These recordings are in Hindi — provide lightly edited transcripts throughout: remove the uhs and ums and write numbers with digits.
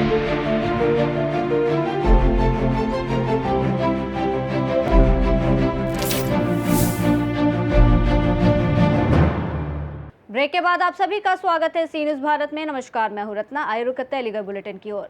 ब्रेक के बाद आप सभी का स्वागत है सी न्यूज़ भारत में। नमस्कार, मैं हूं रत्ना। आइए रुक करते हैं अलीगढ़ बुलेटिन की ओर।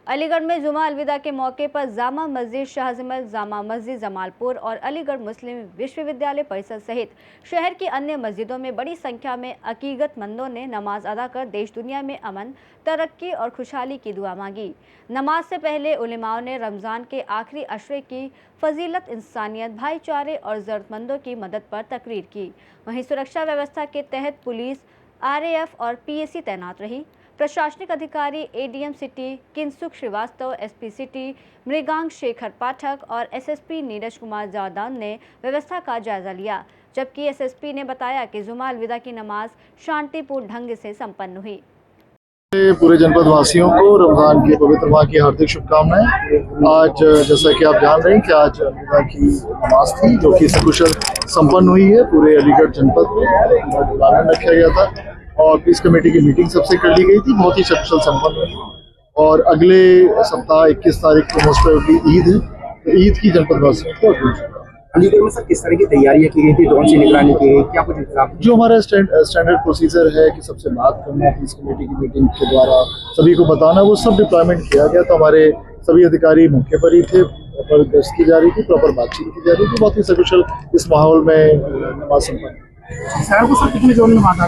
अलीगढ़ में जुमा अलविदा के मौके पर जामा मस्जिद शाहजमल, जामा मस्जिद जमालपुर और अलीगढ़ मुस्लिम विश्वविद्यालय परिसर सहित शहर की अन्य मस्जिदों में बड़ी संख्या में अकीदतमंदों ने नमाज अदा कर देश दुनिया में अमन, तरक्की और खुशहाली की दुआ मांगी। नमाज से पहले उलेमाओं ने रमज़ान के आखिरी अशरे की फजीलत, इंसानियत, भाईचारे और ज़रूरतमंदों की मदद पर तकरीर की। वहीं सुरक्षा व्यवस्था के तहत पुलिस, आरएएफ और पीएसी तैनात रही। प्रशासनिक अधिकारी ADM city Kinsuk Srivastava, SP city Mrigank Shekhar Pathak और एसएसपी नीरज कुमार जादौन ने व्यवस्था का जायजा लिया, जबकि एसएसपी ने बताया कि जुमा अलविदा की नमाज शांतिपूर्ण ढंग से संपन्न हुई। पूरे जनपद वासियों को रमजान की पवित्र माह की हार्दिक शुभकामनाएं। आज जैसा कि आप जान रहे हैं कि आज अलविदा की नमाज थी जो कि सकुशल संपन्न हुई है। पूरे अलीगढ़ जनपद में प्लान रखा गया था और पीस कमेटी की मीटिंग सबसे कर ली गई थी, बहुत ही सकुशल संपन्न हुई। और अगले सप्ताह 21 तारीख को मोस्ट ईद है, तो ईद की जनपद वासियों को अलीगढ़ में सर किस तरह की तैयारियां की गई थी, ड्रोन से निगरानी की गई, क्या कुछ इंतजाम? जो हमारा स्टैंडर्ड प्रोसीजर है कि सबसे बात करना, पीस कमेटी की मीटिंग के द्वारा सभी को बताना, वो सब डिप्लॉयमेंट किया गया। तो हमारे सभी अधिकारी मौके पर ही थे, प्रॉपर गश्त की जा रही थी, प्रॉपर बातचीत की जा रही थी, बहुत ही सकुशल इस माहौल में नमाज संपन्न। शहर को सर कितने जोन में बांटा?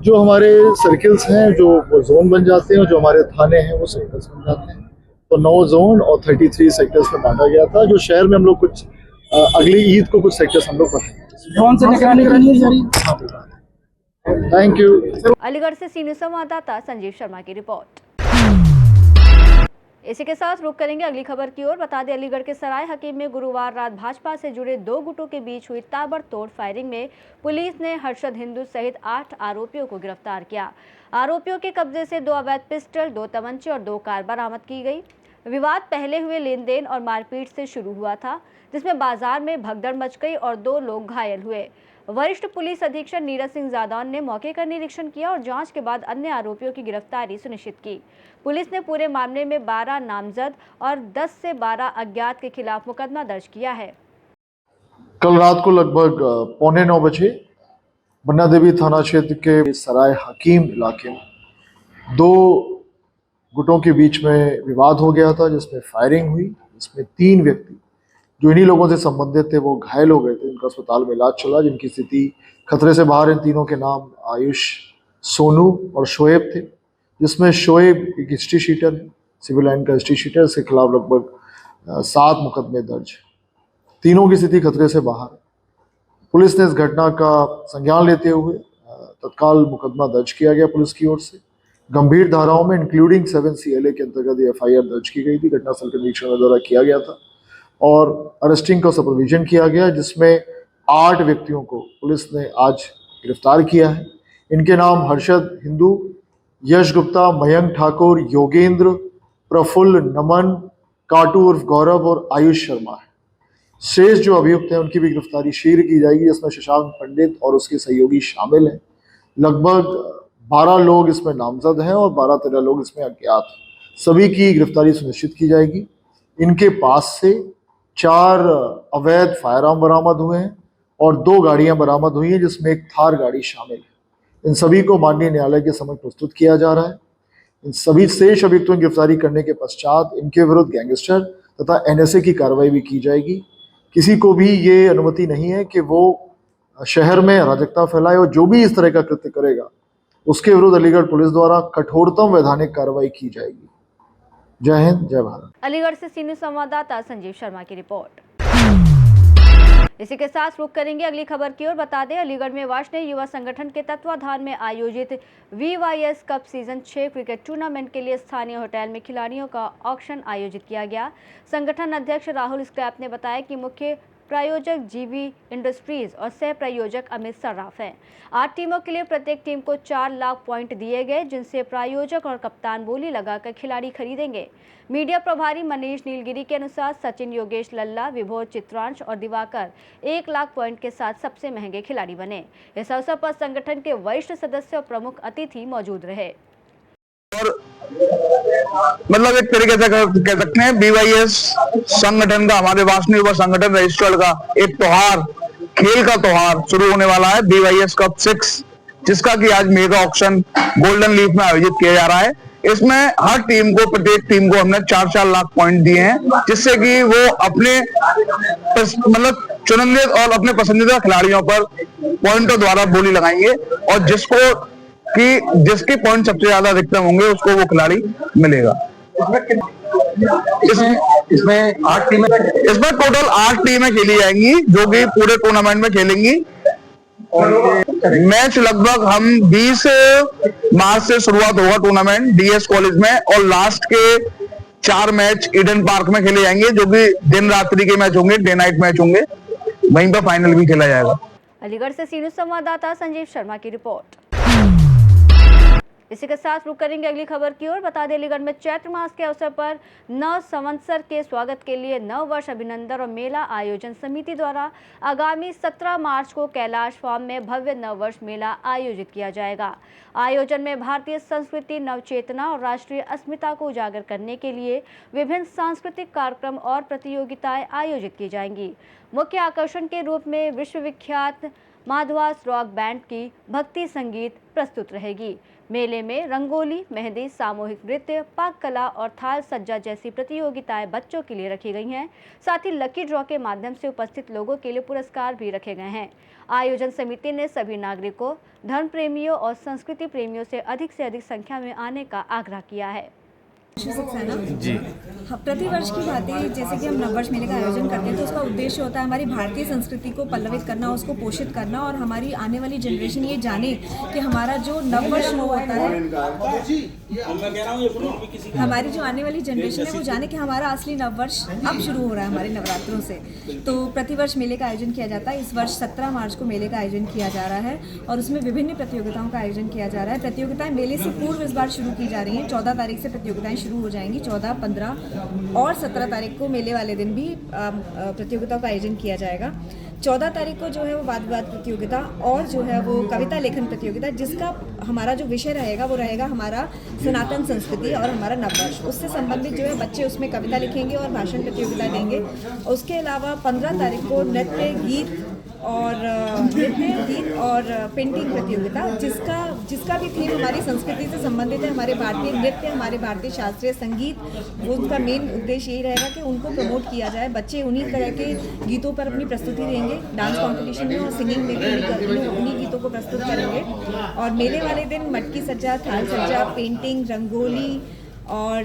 जो हमारे सर्किल्स हैं जो वो जोन बन जाते हैं, जो हमारे थाने हैं वो सेक्टर्स बन जाते हैं। तो 9 जोन और 33 सेक्टर्स में बांटा गया था। जो शहर में हम लोग कुछ अगली ईद को कुछ सेक्टर्स हम लोग बढ़ाएंगे। Thank you. अलीगढ़ से सीनियर संवाददाता संजीव शर्मा की रिपोर्ट। इसी के साथ रुक करेंगे अगली खबर की ओर। बता दें, अलीगढ़ के सराय हकीम में गुरुवार रात भाजपा से जुड़े 2 गुटों के बीच हुई ताबड़तोड़ फायरिंग में पुलिस ने हर्षद हिंदू सहित 8 आरोपियों को गिरफ्तार किया। आरोपियों के कब्जे से 2 अवैध पिस्टल, 2 तमंचे और 2 कार बरामद की गई। विवाद पहले हुए लेन देन और मारपीट से शुरू हुआ था, जिसमें बाजार में भगदड़ मच गई और 2 लोग घायल हुए। वरिष्ठ पुलिस अधीक्षक नीरज सिंह जादौन ने मौके का निरीक्षण किया और जांच के बाद अन्य आरोपियों की गिरफ्तारी सुनिश्चित की। पुलिस ने पूरे मामले में 12 नामजद और 10 से 12 अज्ञात के खिलाफ मुकदमा दर्ज किया है। कल रात को लगभग 8:45 बजे बन्ना देवी थाना क्षेत्र के सराय हकीम इलाके में 2 गुटों के बीच में विवाद हो गया था, जिसमें फायरिंग हुई। इसमें 3 व्यक्ति जो इन्हीं लोगों से संबंधित थे वो घायल हो गए थे। इनका अस्पताल में इलाज चला, जिनकी स्थिति खतरे से बाहर। इन तीनों के नाम आयुष, सोनू और शोएब थे, जिसमें शोएब एक हिस्ट्री शीटर है, सिविल लाइन का हिस्ट्री शीटर। इसके खिलाफ लगभग 7 मुकदमे दर्ज। तीनों की स्थिति खतरे से बाहर। पुलिस ने इस घटना का संज्ञान लेते हुए तत्काल मुकदमा दर्ज किया गया पुलिस की ओर से। गंभीर धाराओं में इंक्लूडिंग 7 CLA के अंतर्गत एफआईआर दर्ज की गई थी। घटनास्थल का निरीक्षण द्वारा किया गया था और अरेस्टिंग का सुपरविजन किया गया, जिसमें 8 व्यक्तियों को पुलिस ने आज गिरफ्तार किया है। इनके नाम हर्षद हिंदू, यश गुप्ता, मयंक ठाकुर, योगेंद्र, प्रफुल्ल, नमन, काटू उर्फ गौरव और आयुष शर्मा है। शेष जो अभियुक्त हैं उनकी भी गिरफ्तारी शीघ्र की जाएगी, जिसमें शशांक पंडित और उसके सहयोगी शामिल हैं। लगभग 12 लोग इसमें नामजद हैं और 12-13 लोग इसमें अज्ञात हैं। सभी की गिरफ्तारी सुनिश्चित की जाएगी। इनके पास से 4 अवैध फायरआर्म बरामद हुए हैं और 2 गाड़ियां बरामद हुई हैं, जिसमें एक थार गाड़ी शामिल है। इन सभी को माननीय न्यायालय के समक्ष प्रस्तुत किया जा रहा है। इन सभी शेष अभियुक्तों की गिरफ्तारी करने के पश्चात इनके विरुद्ध गैंगस्टर तथा NSA की कार्रवाई भी की जाएगी। किसी को भी ये अनुमति नहीं है कि वो शहर में अराजकता फैलाए और जो भी इस तरह का कृत्य करेगा उसके विरुद्ध अलीगढ़ पुलिस द्वारा कठोरतम वैधानिक कार्रवाई की जाएगी। जय हिंद, जय भारत। अलीगढ़ से सीनियर संवाददाता संजीव शर्मा की रिपोर्ट। इसी के साथ रुक करेंगे अगली खबर की ओर। बता दें, अलीगढ़ में वार्षिक युवा संगठन के तत्वाधान में आयोजित VYS cup season 6 cricket tournament के लिए स्थानीय होटल में खिलाड़ियों का ऑक्शन आयोजित किया गया। संगठन अध्यक्ष राहुल स्क्रैप ने बताया कि मुख्य प्रायोजक GV इंडस्ट्रीज और सह प्रायोजक अमित सर्राफ हैं। 8 टीमों के लिए प्रत्येक टीम को 4 लाख पॉइंट दिए गए, जिनसे प्रायोजक और कप्तान बोली लगाकर खिलाड़ी खरीदेंगे। मीडिया प्रभारी मनीष नीलगिरी के अनुसार सचिन, योगेश लल्ला, विभोर चित्रांश और दिवाकर 1 लाख पॉइंट के साथ सबसे महंगे खिलाड़ी बने। इस अवसर पर संगठन के वरिष्ठ सदस्य और प्रमुख अतिथि मौजूद रहे। और मतलब एक तरीके से कह सकते हैं BYS संगठन का, हमारे वासनी युवा संगठन रजिस्टर्ड का एक त्योहार, खेल का त्योहार शुरू होने वाला है, BYS कप 6, जिसका कि आज मेगा ऑक्शन गोल्डन लीफ में आयोजित किया जा रहा है। इसमें हर टीम को, प्रत्येक टीम को हमने 4-4 लाख पॉइंट दिए हैं, जिससे कि वो अपने मतलब चुनिंदा और अपने पसंदीदा खिलाड़ियों पर पॉइंटों द्वारा बोली लगाएंगे, और जिसके पॉइंट सबसे ज्यादा अधिकतम होंगे उसको वो खिलाड़ी मिलेगा। इसमें 8 टीमें, इसमें टोटल 8 टीमें खेली जाएंगी, जो कि पूरे टूर्नामेंट में खेलेंगी। मैच लगभग हम 20 मार्च से शुरुआत होगा टूर्नामेंट DS कॉलेज में, और लास्ट के 4 मैच ईडन पार्क में खेले जाएंगे, जो कि दिन रात्रि के मैच होंगे, डे नाइट मैच होंगे। वहीं पर फाइनल भी खेला जाएगा। अलीगढ़ से सी न्यूज़ संवाददाता संजीव शर्मा की रिपोर्ट। इसी के साथ रुक करेंगे अगली खबर की ओर। बता दें, अलीगढ़ में चैत्र मास के अवसर पर नव संवत्सर के स्वागत के लिए नव वर्ष अभिनंदन और मेला आयोजन समिति द्वारा आगामी 17 मार्च को कैलाश फार्म में भव्य नव वर्ष मेला आयोजित किया जाएगा। आयोजन में भारतीय संस्कृति, नवचेतना और राष्ट्रीय अस्मिता को उजागर करने के लिए विभिन्न सांस्कृतिक कार्यक्रम और प्रतियोगिताएं आयोजित की जाएंगी। मुख्य आकर्षण के रूप में विश्वविख्यात माधवास रॉक बैंड की भक्ति संगीत प्रस्तुत रहेगी। मेले में रंगोली, मेहंदी, सामूहिक नृत्य, पाक कला और थाल सज्जा जैसी प्रतियोगिताएं बच्चों के लिए रखी गई हैं। साथ ही लकी ड्रॉ के माध्यम से उपस्थित लोगों के लिए पुरस्कार भी रखे गए हैं। आयोजन समिति ने सभी नागरिकों, धर्म प्रेमियों और संस्कृति प्रेमियों से अधिक संख्या में आने का आग्रह किया है। जी हाँ, प्रतिवर्ष की भांति जैसे कि हम नववर्ष मेले का आयोजन करते हैं, तो उसका उद्देश्य होता है हमारी भारतीय संस्कृति को पल्लवित करना, उसको पोषित करना, और हमारी आने वाली जनरेशन ये जाने कि हमारा जो नववर्ष होता है, हमारी जो आने वाली जनरेशन है वो जाने कि हमारा असली नववर्ष अब शुरू हो रहा है हमारे नवरात्रों से। तो प्रतिवर्ष मेले का आयोजन किया जाता है। इस वर्ष 17 मार्च को मेले का आयोजन किया जा रहा है और उसमें विभिन्न प्रतियोगिताओं का आयोजन किया जा रहा है। प्रतियोगिताएं मेले से पूर्व इस बार शुरू की जा रही हैं। 14 तारीख से प्रतियोगिताएं शुरू हो जाएंगी। 14, 15 और 17 तारीख को मेले वाले दिन भी प्रतियोगिताओं का आयोजन किया जाएगा। 14 तारीख को जो है वो वाद विवाद प्रतियोगिता और जो है वो कविता लेखन प्रतियोगिता, जिसका हमारा जो विषय रहेगा वो रहेगा हमारा सनातन संस्कृति और हमारा नववर्ष। उससे संबंधित जो है बच्चे उसमें कविता लिखेंगे और भाषण प्रतियोगिता देंगे। उसके अलावा 15 तारीख को नृत्य गीत और पेंटिंग प्रतियोगिता, जिसका भी थीम हमारी संस्कृति से संबंधित है, हमारे भारतीय नृत्य, हमारे भारतीय शास्त्रीय संगीत, वो उनका मेन उद्देश्य यही रहेगा कि उनको प्रमोट किया जाए। बच्चे उन्हीं तरह के गीतों पर अपनी प्रस्तुति देंगे, डांस कंपटीशन में और सिंगिंग में भी उन्हीं गीतों को प्रस्तुत करेंगे। और मेले वाले दिन मटकी सज्जा, थाल सज्जा, पेंटिंग, रंगोली और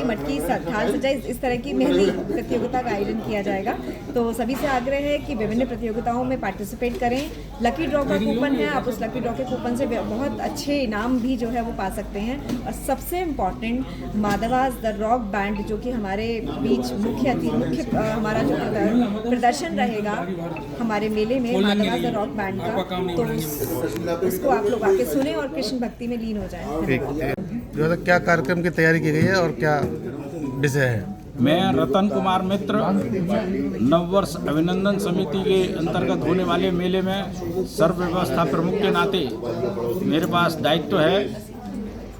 मटकी, थाल सज्जा, इस तरह की मेहंदी प्रतियोगिता का आयोजन किया जाएगा। तो सभी से आग्रह है कि विभिन्न प्रतियोगिताओं में पार्टिसिपेट करें। लकी ड्रॉ का कूपन है, आप उस लकी ड्रॉ के कूपन से बहुत अच्छे इनाम भी जो है वो पा सकते हैं। और सबसे इम्पॉर्टेंट, माधवास द रॉक बैंड जो कि हमारे बीच मुख्य हमारा जो प्रदर्शन रहेगा हमारे मेले में, माधवास द रॉक बैंड का, तो उसको आप लोग आके सुने और कृष्ण भक्ति में लीन हो जाए। जो है क्या कार्यक्रम की तैयारी की गई है और क्या विषय है? मैं रतन कुमार मित्र, नववर्ष अभिनंदन समिति के अंतर्गत होने वाले मेले में सर्व व्यवस्था प्रमुख के नाते मेरे पास दायित्व है।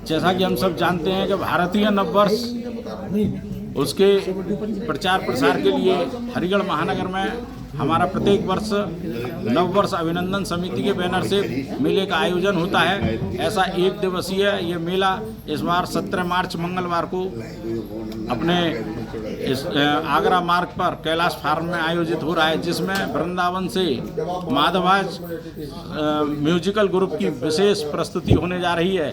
जैसा कि हम सब जानते हैं कि भारतीय नववर्ष, उसके प्रचार प्रसार के लिए हरिगढ़ महानगर में हमारा प्रत्येक वर्ष नववर्ष अभिनंदन समिति के बैनर से मेले का आयोजन होता है। ऐसा 1 दिवसीय ये मेला इस बार 17 मार्च मंगलवार को अपने इस आगरा मार्ग पर कैलाश फार्म में आयोजित हो रहा है, जिसमें वृंदावन से माधवास म्यूजिकल ग्रुप की विशेष प्रस्तुति होने जा रही है।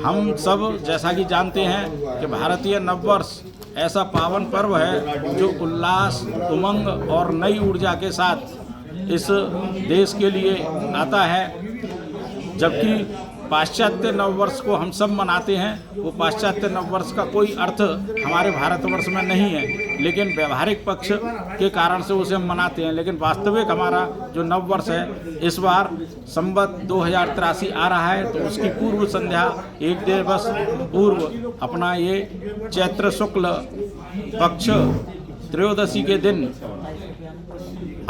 हम सब जैसा कि जानते हैं कि भारतीय नववर्ष ऐसा पावन पर्व है जो उल्लास, उमंग और नई ऊर्जा के साथ इस देश के लिए आता है। जबकि पाश्चात्य नववर्ष को हम सब मनाते हैं, वो पाश्चात्य नववर्ष का कोई अर्थ हमारे भारतवर्ष में नहीं है, लेकिन व्यवहारिक पक्ष के कारण से उसे हम मनाते हैं। लेकिन वास्तविक हमारा जो नववर्ष है इस बार संवत 2083 आ रहा है, तो उसकी पूर्व संध्या 1 दिवस पूर्व अपना ये चैत्र शुक्ल पक्ष त्रयोदशी के दिन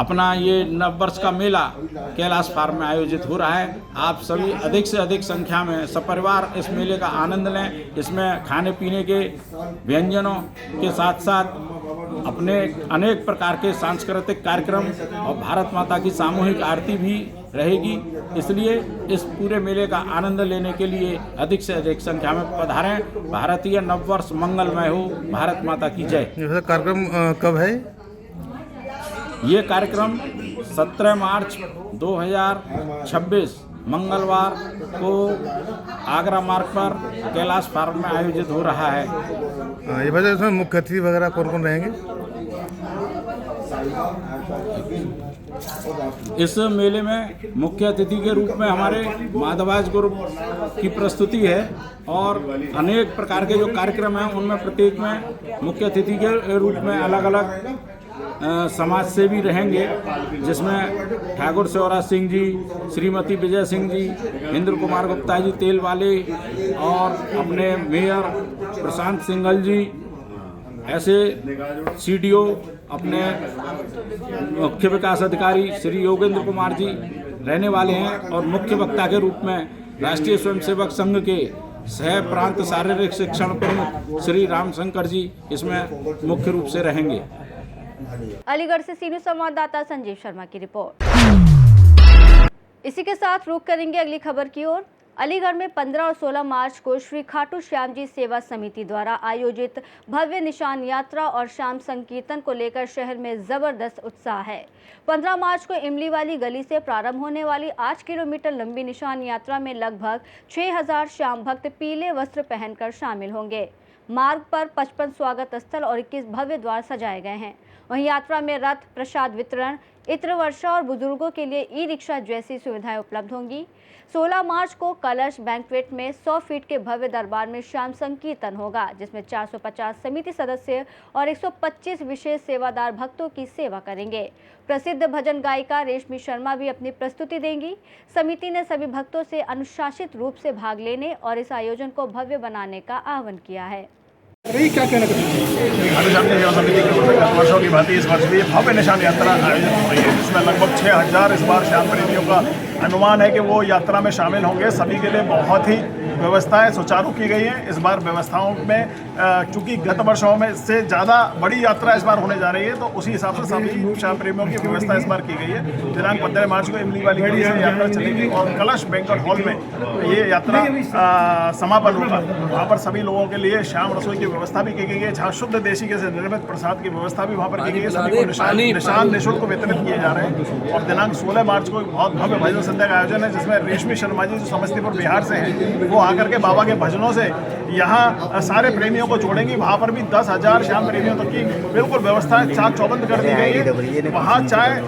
अपना ये नववर्ष का मेला कैलाश फार्म में आयोजित हो रहा है। आप सभी अधिक से अधिक संख्या में सपरिवार इस मेले का आनंद लें। इसमें खाने पीने के व्यंजनों के साथ साथ अपने अनेक प्रकार के सांस्कृतिक कार्यक्रम और भारत माता की सामूहिक आरती भी रहेगी। इसलिए इस पूरे मेले का आनंद लेने के लिए अधिक से अधिक संख्या में पधारें। भारतीय नववर्ष मंगलमय हो। भारत माता की जय। ये कार्यक्रम कब है? ये कार्यक्रम 17 मार्च 2026 मंगलवार को आगरा मार्ग पर कैलाश फार्म में आयोजित हो रहा है। ये बताइए इसमें मुख्य अतिथि वगैरह कौन कौन रहेंगे? इस मेले में मुख्य अतिथि के रूप में हमारे माधवाज ग्रुप की प्रस्तुति है और अनेक प्रकार के जो कार्यक्रम हैं उनमें प्रत्येक में मुख्य अतिथि के रूप में अलग अलग समाज सेवी रहेंगे, जिसमें ठाकुर सेवराज सिंह जी, श्रीमती विजय सिंह जी, इंद्र कुमार गुप्ता जी तेल वाले और अपने मेयर प्रशांत सिंघल जी, ऐसे सीडीओ अपने मुख्य विकास अधिकारी श्री योगेंद्र कुमार जी रहने वाले हैं और मुख्य वक्ता के रूप में राष्ट्रीय स्वयंसेवक संघ के सह प्रांत शारीरिक शिक्षण प्रमुख श्री रामशंकर जी इसमें मुख्य रूप से रहेंगे। अलीगढ़ से सीनियर संवाददाता संजीव शर्मा की रिपोर्ट। इसी के साथ रुख करेंगे अगली खबर की ओर। अलीगढ़ में 15 और 16 मार्च को श्री खाटू श्याम जी सेवा समिति द्वारा आयोजित भव्य निशान यात्रा और शाम संकीर्तन को लेकर शहर में जबरदस्त उत्साह है। 15 मार्च को इमली वाली गली से प्रारंभ होने वाली 8 किलोमीटर लंबी निशान यात्रा में लगभग 6000 श्याम भक्त पीले वस्त्र पहनकर शामिल होंगे। मार्ग पर 55 स्वागत स्थल और 21 भव्य द्वार सजाए गए हैं। वहीं यात्रा में रथ, प्रसाद वितरण, इत्र वर्षा और बुजुर्गों के लिए ई रिक्शा जैसी सुविधाएं उपलब्ध होंगी। 16 मार्च को कलश बैंक्वेट में 100 फीट के भव्य दरबार में शाम संकीर्तन होगा, जिसमें 450 समिति सदस्य और 125 विशेष सेवादार भक्तों की सेवा करेंगे। प्रसिद्ध भजन गायिका रेशमी शर्मा भी अपनी प्रस्तुति देंगी। समिति ने सभी भक्तों से अनुशासित रूप से भाग लेने और इस आयोजन को भव्य बनाने का आह्वान किया है। समिति के वर्षों की भांति इस वर्ष भी भव्य निशान यात्रा आयोजित हो रही है, जिसमें लगभग 6000 इस बार श्याम प्रेमियों का अनुमान है कि वो यात्रा में शामिल होंगे। सभी के लिए बहुत ही व्यवस्थाएं सुचारू की गई हैं। इस बार व्यवस्थाओं में चूंकि गत वर्षों में से ज़्यादा बड़ी यात्रा इस बार होने जा रही है, तो उसी हिसाब से सभी श्याम प्रेमियों की व्यवस्था इस बार की गई है। दिनांक 15 मार्च को इमली वाली गली से यात्रा चलेगी और कलश बैंक्वेट हॉल में ये यात्रा समापन होगा। वहाँ पर सभी लोगों के लिए शाम रसोई की व्यवस्था भी की गई है, जहाँ शुद्ध देसी के से निर्मित प्रसाद की व्यवस्था भी वहाँ पर की गई है। सभी को निशान निःशुल्क वितरित किए जा रहे हैं। और दिनांक 16 मार्च को बहुत भव्य भजन संध्या का आयोजन है, जिसमें रेशमी शर्मा जी जो समस्तीपुर बिहार से हैं, वो आकर के बाबा के भजनों से यहाँ सारे प्रेमियों को जोड़ेंगी। वहाँ पर भी 10,000 श्याम प्रेमियों तक की बिल्कुल व्यवस्थाएं चाक चौबंद कर दी गई है। वहाँ चाहे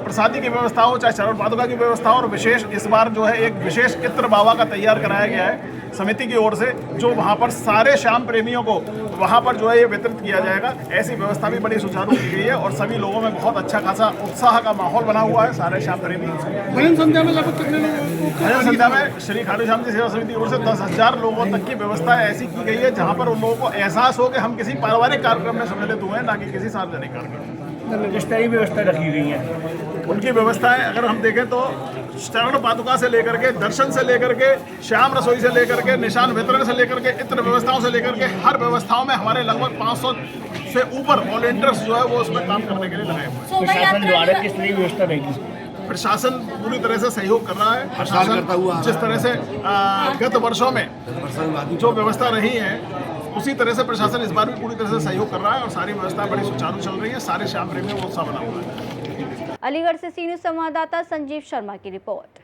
प्रसादी की व्यवस्था हो, चाहे चरण पादुका की व्यवस्था हो, और विशेष इस बार जो है एक विशेष इत्र बाबा का तैयार कराया गया है समिति की ओर से, जो वहाँ पर सारे श्याम प्रेमियों को वहाँ पर जो है ये वितरित किया जाएगा। ऐसी व्यवस्था भी बड़ी सुचारू की गई है और सभी लोगों में बहुत अच्छा खासा उत्साह का माहौल बना हुआ है। सारे श्याम प्रेमी भजन संध्या में लगभग कितने लोग? भजन संध्या में श्री खाटू श्याम जी सेवा समिति की ओर से 10,000 लोगों तक की व्यवस्था ऐसी की गई है, जहाँ पर उन लोगों को एहसास हो कि हम किसी पारिवारिक कार्यक्रम में सम्मिलित हुए हैं, ना कि किसी सार्वजनिक कार्यक्रम। किस तरह की व्यवस्था रखी गई है? उनकी व्यवस्थाएं अगर हम देखें तो चरण पादुका से लेकर के, दर्शन से लेकर के, श्याम रसोई से लेकर के, निशान वितरण से लेकर के, इत्र व्यवस्थाओं से लेकर के, हर व्यवस्थाओं में हमारे लगभग 500 से ऊपर वॉलंटियर्स जो है वो उसमें काम करने के लिए लगे हुए हैं। प्रशासन द्वारा किस तरह की व्यवस्था रहेगी? प्रशासन पूरी तरह से सहयोग कर रहा है। प्रशासन जिस तरह से गत वर्षों में जो व्यवस्था रही है, उसी तरह से प्रशासन इस बार भी पूरी तरह से सहयोग कर रहा है और सारी व्यवस्था बड़ी सुचारू चल रही है। सारे श्याम प्रेमियों को उत्साह बना हुआ है। अलीगढ़ से सीनियर संवाददाता संजीव शर्मा की रिपोर्ट।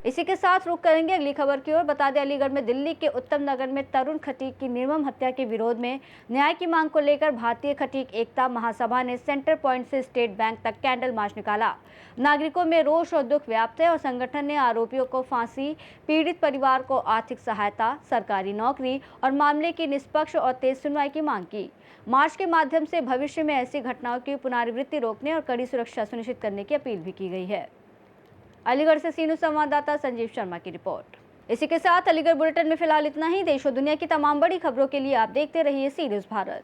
इसी के साथ रुख करेंगे अगली खबर की ओर। बता दें, अलीगढ़ में दिल्ली के उत्तम नगर में तरुण खटीक की निर्मम हत्या के विरोध में न्याय की मांग को लेकर भारतीय खटीक एकता महासभा ने सेंटर पॉइंट से स्टेट बैंक तक कैंडल मार्च निकाला। नागरिकों में रोष और दुख व्याप्त है और संगठन ने आरोपियों को फांसी, पीड़ित परिवार को आर्थिक सहायता, सरकारी नौकरी और मामले की निष्पक्ष और तेज सुनवाई की मांग की। मार्च के माध्यम से भविष्य में ऐसी घटनाओं की पुनरावृत्ति रोकने और कड़ी सुरक्षा सुनिश्चित करने की अपील भी की गई है। अलीगढ़ से सीनियर संवाददाता संजीव शर्मा की रिपोर्ट। इसी के साथ अलीगढ़ बुलेटिन में फिलहाल इतना ही। देश और दुनिया की तमाम बड़ी खबरों के लिए आप देखते रहिए सी न्यूज़ भारत।